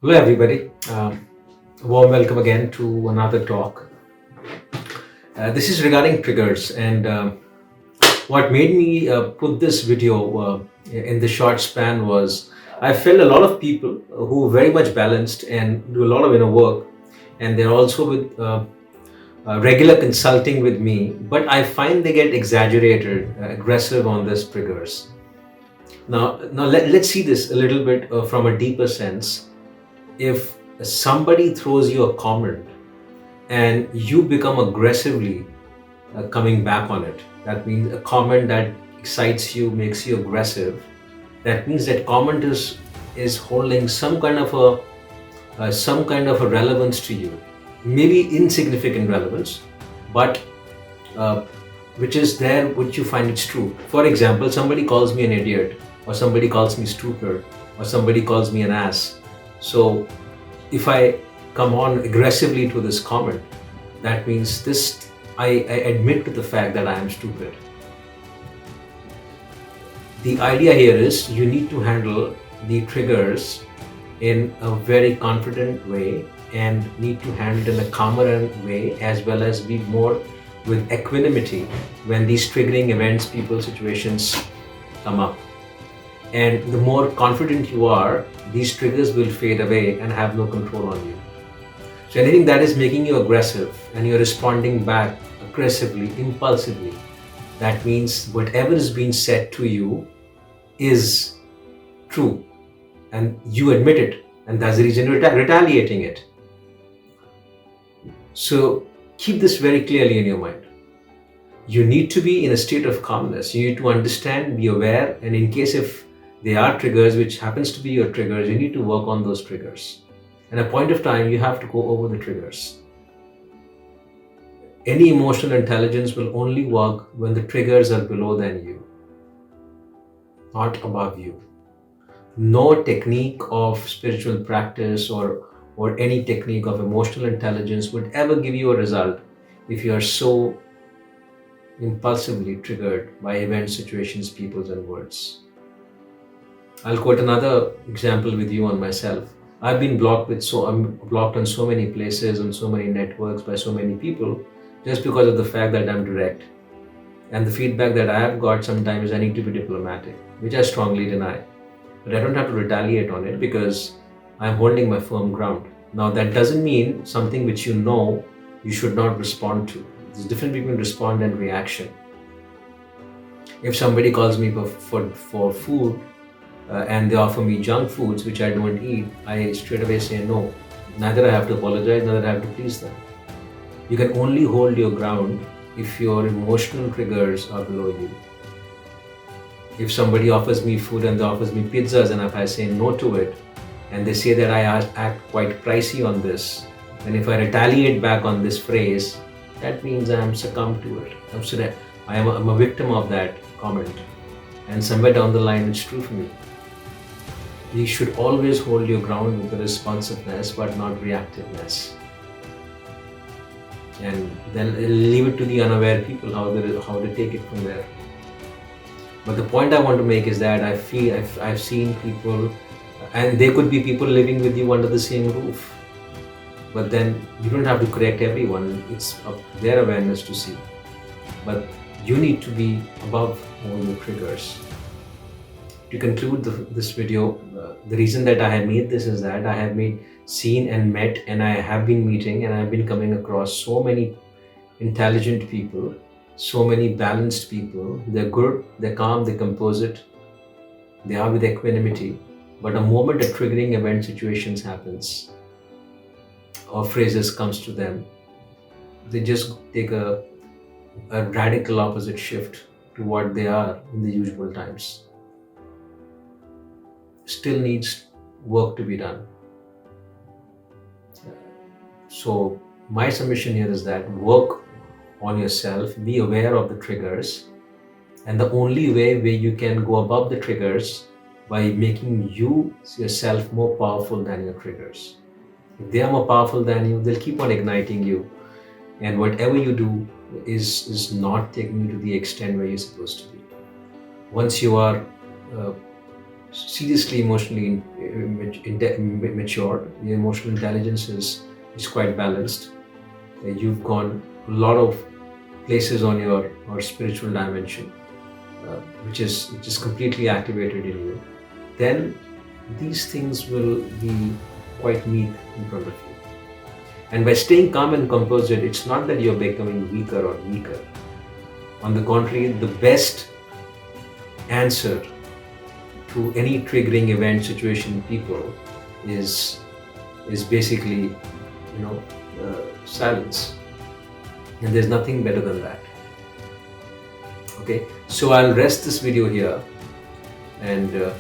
Hello, everybody. Warm welcome again to another talk. This is regarding triggers, and what made me put this video in the short span was I felt a lot of people who are very much balanced and do a lot of inner work, and they're also with regular consulting with me, but I find they get exaggerated, aggressive on these triggers. Now let's see this a little bit from a deeper sense. If somebody throws you a comment and you become aggressively coming back on it, that means a comment that excites you, makes you aggressive, that means that comment is holding some kind of a relevance to you, maybe insignificant relevance, but uh, which is there, which you find it's true. For example, somebody calls me an idiot, or somebody calls me stupid, or somebody calls me an ass. So if I come on aggressively to this comment, that means I admit to the fact that I am stupid. The idea here is you need to handle the triggers in a very confident way and need to handle it in a calmer way, as well as be more with equanimity when these triggering events, people, situations come up. And the more confident you are, these triggers will fade away and have no control on you. So anything that is making you aggressive and you're responding back aggressively, impulsively, that means whatever is being said to you is true and you admit it, and that's the reason you're retaliating it. So keep this very clearly in your mind. You need to be in a state of calmness. You need to understand, be aware, and in case if there are triggers, which happens to be your triggers, you need to work on those triggers. At a point of time, you have to go over the triggers. Any emotional intelligence will only work when the triggers are below than you, not above you. No technique of spiritual practice or any technique of emotional intelligence would ever give you a result if you are so impulsively triggered by events, situations, peoples, and words. I'll quote another example with you on myself. I'm blocked on so many places, on so many networks by so many people, just because of the fact that I'm direct. And the feedback that I have got sometimes is I need to be diplomatic, which I strongly deny. But I don't have to retaliate on it because I'm holding my firm ground. Now, that doesn't mean something which you know you should not respond to. There's a difference between respond and reaction. If somebody calls me for food and they offer me junk foods which I don't eat, I straight away say no. Neither I have to apologize, neither I have to please them. You can only hold your ground if your emotional triggers are below you. If somebody offers me food and they offers me pizzas and if I say no to it and they say that I act quite pricey on this, and if I retaliate back on this phrase, that means I am succumbed to it. I'm a victim of that comment, and somewhere down the line it's true for me. You should always hold your ground with the responsiveness but not reactiveness. And then leave it to the unaware people how they take it from there. But the point I want to make is that I feel I've seen people, and there could be people living with you under the same roof. But then you don't have to correct everyone. It's up to their awareness to see. But you need to be above all the triggers. To conclude this video, the reason that I have made this is that I have seen and met, and I have been meeting, and I've been coming across so many intelligent people, so many balanced people. They're good, they're calm, they compose it, they are with equanimity. But the moment a triggering event situations happens or phrases comes to them, they just take a radical opposite shift to what they are in the usual times. Still needs work to be done. So my submission here is that work on yourself, be aware of the triggers, and the only way where you can go above the triggers by making you yourself more powerful than your triggers. If they are more powerful than you, they'll keep on igniting you, and whatever you do is not taking you to the extent where you're supposed to be. Once you are seriously emotionally mature. Your emotional intelligence is quite balanced. You've gone a lot of places on your or spiritual dimension, which is completely activated in you. Then these things will be quite meek in front of you. And by staying calm and composed, it's not that you're becoming weaker or weaker. On the contrary, the best answer to any triggering event, situation, people is basically, silence. And there's nothing better than that. Okay, so I'll rest this video here, and